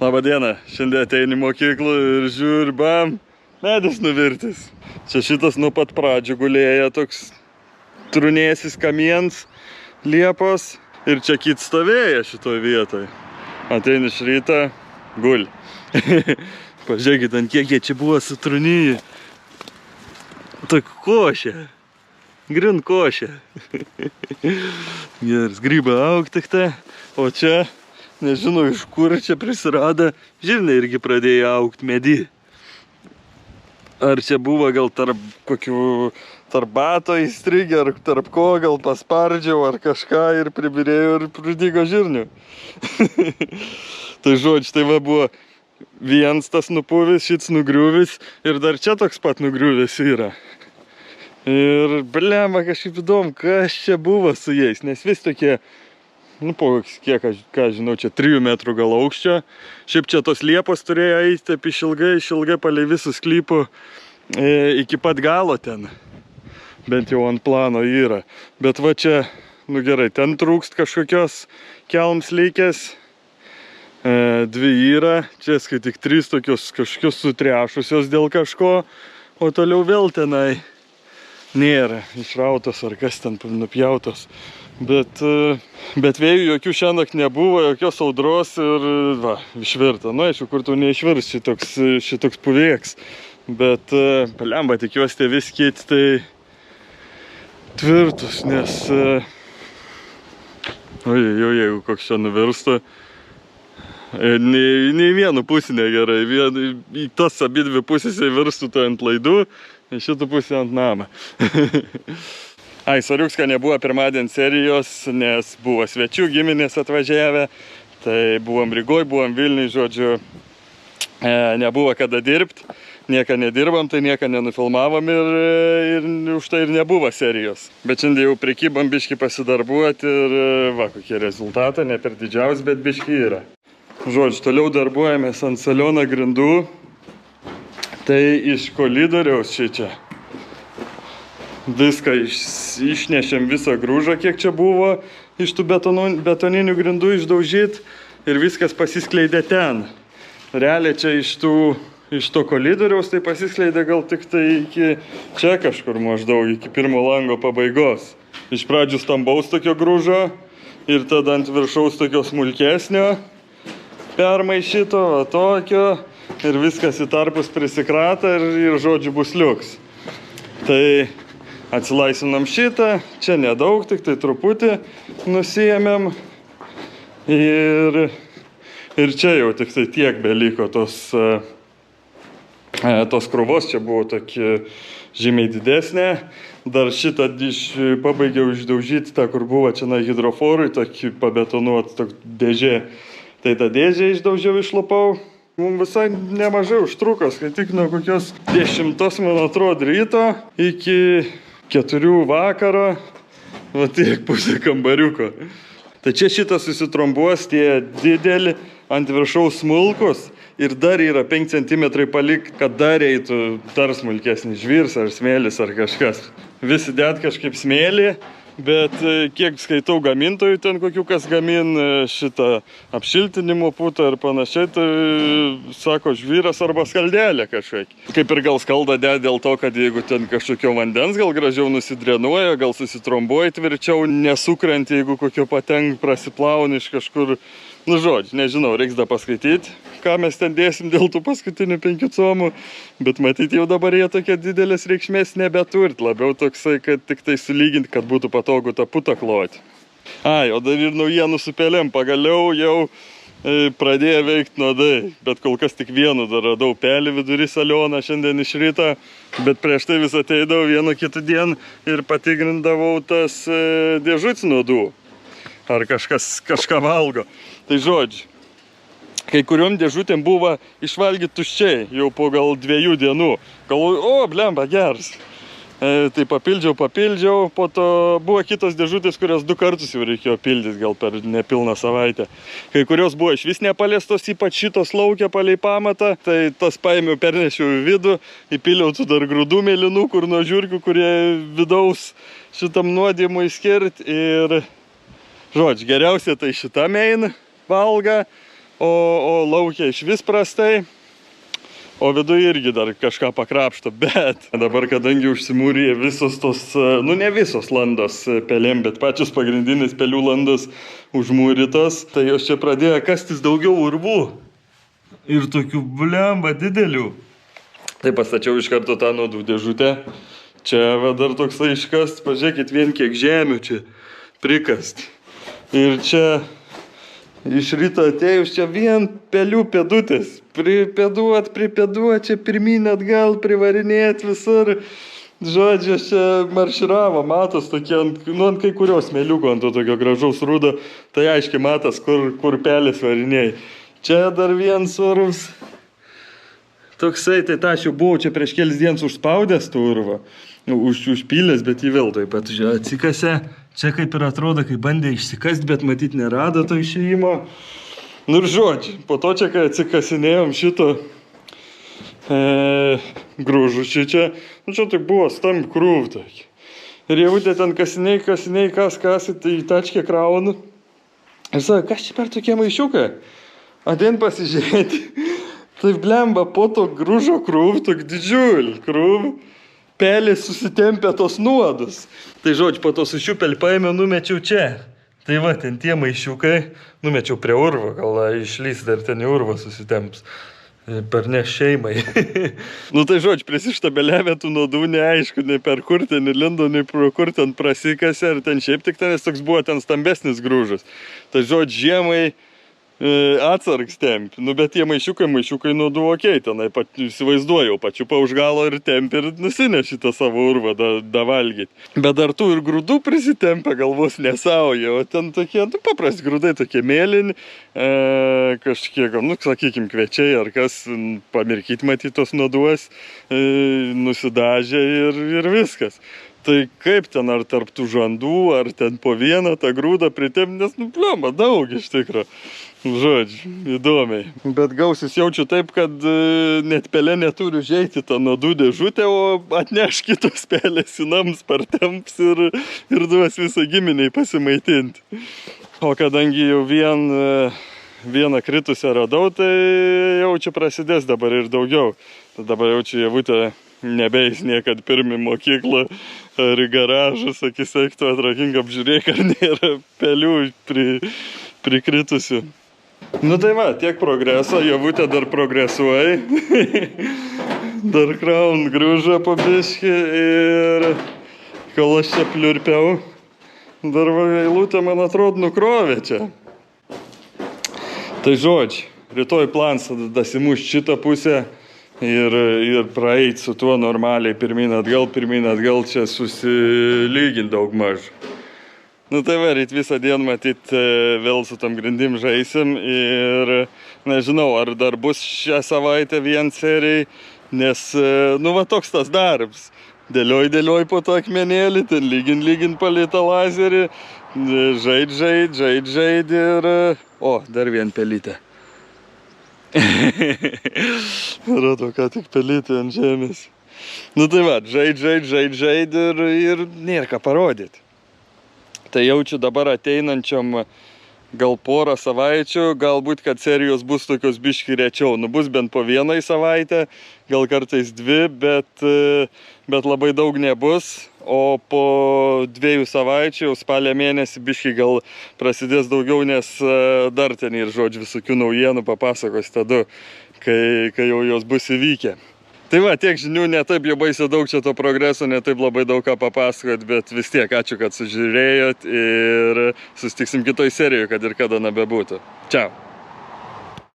Labą dieną, šiandien ateini į mokyklą ir žiūri, bam, medis nuvirtis. Čia šitas nuo pat pradžių gulėja toks trunėsis kamiens liepos ir čia kit stovėja šitoj vietoj. Ateini iš ryto, guli. Pažiūrėkit, ant kiek jie čia buvo sutrunėję. Tokia košė. Grin košė. Geras, grybai aug tik tai, o čia nežinau, iš kur čia prisirado, žirniai irgi pradėjo augti medį. Ar čia buvo gal tarp kokių bato įstrigę, ar tarp ko gal paspardžiau, ar kažką ir pribirėjo ir pridygo žirnių. Tai žodžiu, tai va buvo vienas tas nupuvis, šits nugriuvis ir dar čia toks pat nugriuvis yra. Ir blema, kažkaip įdomu, kas čia buvo su jais, nes vis tokie, nu, po kiek, ką žinau, čia 3 metrų gal aukščio. Šiaip čia tos liepos turėjo eiti taip išilgai palei visus sklypų iki pat galo ten. Bent jau ant plano yra. Bet va čia, nu gerai, ten trūkst kažkokios kelmsleikės. 2 yra, čia skaityk 3 tokios kažkokios sutrešusios dėl kažko, o toliau vėl tenai nėra išrautos ar kas ten nupjautos. Bet vėjų jokių šiandien nebuvo, jokios audros ir va, išvirta. Nu, aišku, kur tu neišvirs šitoks puvėks. Bet, palemba, tikiuosi tie vis kiti tai tvirtus, nes jeigu koks čia nuvirsta, nei vienu pusė negerai. Į tas abidvi pusės įvirstų tai ant laidų, šitų pusė ant namą. Ai, soriuks, kad nebuvo pirmadienį serijos, nes buvo svečių giminės atvažiavę. Tai buvom Rygoj, buvom Vilniuj, žodžiu, nebuvo kada dirbti. Nieką nedirbam, tai nieką nenufilmavom ir už tai ir nebuvo serijos. Bet šiandien jau prekybam biškį pasidarbuoti ir va, kokie rezultatai, ne per didžiausi, bet biškį yra. Žodžiu, toliau darbuojamės ant saliono grindų. Tai iš kolidoriaus šičia. Viską išnešėm visą grūžą, kiek čia buvo, iš tų betoninių grindų išdaužyti ir viskas pasiskleidė ten. Realiai čia iš to kolidoriaus tai pasiskleidė gal tik tai iki čia kažkur maždaug, iki pirmo lango pabaigos. Iš pradžių stambaus tokio grūžo ir tada ant viršaus tokio smulkesnio permaišyto, va tokio ir viskas į tarpus prisikrata ir žodžiu bus liuks. Tai atsilaisvinam šitą, čia nedaug, tik tai truputį nusiėmėm ir čia jau tik tai tiek beliko tos krūvos, čia buvo tokia žymiai didesnė. Dar šitą pabaigiau išdaužyti tą, kur buvo čia hidroforui, tokį pabetonuot dėžė. Tai tą dėžę išdaužiau, išlupau. Mums visai nemažai užtruko, skaityk nuo kokios 10, man atrodo, ryto iki 4 vakaro, va tiek pusė kambariuko. Tai čia šitas susitrombuos tie dideli ant viršaus smulkus ir dar yra 5 cm palik, kad dar eitų dar smulkesnis žvyrs ar smėlis ar kažkas. Visi dėt kažkaip smėlį. Bet kiek skaitau gamintojų ten kokių, kas gamin šitą apšiltinimo putą ir panašiai, tai sako žvyras arba skaldelė kažkiek. Kaip ir gal skalda dėl to, kad jeigu ten kažkokio vandens gal gražiau nusidrenuoja, gal susitrombuoja tvirčiau, nesukrenti, jeigu kokio patenk prasiplauni iš kažkur. Nu žodžiu, nežinau, reiks dar paskaityti, ką mes ten dėsim dėl tų paskutinių 5 comų, bet matyti jau dabar jie tokia didelės reikšmės nebeturit, labiau toksai, kad tik tai sulyginti, kad būtų patogu tą putą kloti. Ai, o dar ir naujienų su pelėm, pagaliau jau pradėjo veikti nuodai, bet kol kas tik vienu dar radau pelį vidury salioną šiandien iš ryto, bet prieš tai vis ateidavau vieną kitą dieną ir patikrindavau tas dėžuts nuodų, ar kažką valgo. Tai žodžiu, kai kuriuom dėžutėm buvo išvalgyti tuščiai, jau po gal 2 dienų. Galvoju, o, blemba, geras. Tai papildžiau, po to buvo kitos dėžutės, kurios 2 kartus jau reikėjo pildyti, gal per nepilną savaitę. Kai kurios buvo iš vis nepaliestos, ypač šitos laukia palei pamatą, tai tas paėmiau, pernešiau į vidų, įpiliau tų dar grūdų mėlynų, kur nuo žiurkių, kurie vidaus šitam nuodimui skirti ir žodžiu, geriausia tai šitam eina valga, o laukia iš vis prastai. O viduje irgi dar kažką pakrapšto, bet dabar, kadangi užsimūrė visos tos, nu ne visos landos pelėm, bet pačios pagrindinis pelių landos užmūrytos, tai jos čia pradėjo kastis daugiau urvų. Ir tokių blemba didelių. Tai pastačiau iš karto tą nuodų dėžutę. Čia va dar toksai iškast, pažiūrėkit vien kiek žemių čia prikast. Ir čia iš ryto atėjus čia vien pelių pėdutės. Pripėduot, čia pirmyn atgal, privarinėt visur. Žodžiu, čia marširavo, matos tokie, ant kai kurios smėliuko, ant to tokio gražaus rūdo, tai aiškiai matas, kur pelės varinėjai. Čia dar vien surus. Toksai, tai tą aš jau buvau čia prieš kelis dienas užspaudęs tų urvą. Užpylęs, bet jį vėl taip pat atsikasė. Čia kaip ir atrodo, kai bandė išsikast, bet matyt nerado to išėjimo. Nu ir žodžiu, po to čia, kai atsikasinėjom šito grūžų šičia, nu čia tik buvo stamb krūv tokį. Ir jautė ten kasiniai, kas, tai į tačkę kraunu. Ir sako, kas čia per tokie maišiukai? Atein pasižiūrėti. Taip blemba, po to grūžo krūv, tokį didžiulį krūv. Pelės susitempė tos nuodus. Tai žodžiu, po to su šiupelį paėmė, numečiau čia. Tai va, ten tie maišiukai, numečiau prie urvo, gal išlys dar ten į urvą susitemps. Per ne šeimai. Nu tai žodžiu, prisištabeliavę tų nuodų neaišku, nei per kur ten įlindo, nei pro kur ten prasikasė, ar ten šiaip tik ten, nes toks buvo ten stambesnis grūžas. Tai žodžiu, žiemai atsargs tempi. Nu bet tie maišiukai nuodų okei, tenai įsivaizduoju, pačiupa už galo ir tempi ir nusinešį tą savo urvą da valgyti. Bet dar tų ir grūdų prisitempia galvos nesauja, o ten tokie, nu paprasti grūdai, tokie mėlyni, kažkiek, nu sakykim, kviečiai ar kas, pamirkyti matyti tos nuoduos, nusidažė ir viskas. Tai kaip ten, ar tarp tų žandų, ar ten po vieną tą grūdą pritempt, nes, nu, plioma, daug iš tikro. Žodžiu, įdomiai. Bet gausis jaučiu taip, kad net pelė neturi užeiti tą nuodų dėžutę, o atneš kitos pelės į nams partemps ir duos visą giminiai pasimaitinti. O kadangi jau vieną kritusią radau, tai jau čia prasidės dabar ir daugiau. Tai dabar jau čia javutė nebeis niekad pirmi mokyklą ar į garažą, sakys, eiktų atrakink apžiūrėk, ar nėra pelių prikritusių. Nu tai va, tiek progreso, javutė dar progresuoja. Dar kraun grūžą po biškį ir kol aš čia pliurpiau, dar eilutė, man atrodo, nukrovė čia. Tai žodžiu, rytoj plans dasimušt šitą pusę ir praeit su tuo normaliai pirmyn atgal čia susilygint daug maž. Nu tai va, ryt visą dieną matyt vėl su tam grindim žaisim ir nežinau, ar dar bus šią savaitę vien serijai, nes, nu va, toks tas darbs. Dėlioj po to akmenėlį, ten lygint palei tą lazerį, žaid ir... O, dar vien pelytė. Rodo, ką tik pelytė ant žemės. Nu tai va, žaid ir nėra ką parodyti. Tai jaučiu dabar ateinančiom gal porą savaičių, galbūt, kad serijos bus tokios biški rečiau. Nu bus bent po vienai savaitę, gal kartais dvi, bet labai daug nebus. O po 2 savaičių, jau spalio mėnesį biški gal prasidės daugiau, nes dar ten ir žodžiu visokių naujienų papasakos tada, kai jau jos bus įvykę. Tai va, tiek žinių, ne taip jau baisiai daug čia to progreso, ne taip labai daug ką papasakot, bet vis tiek ačiū, kad sužiūrėjot ir susitiksim kitoj serijoje, kad ir kada nebebūtų. Čiau.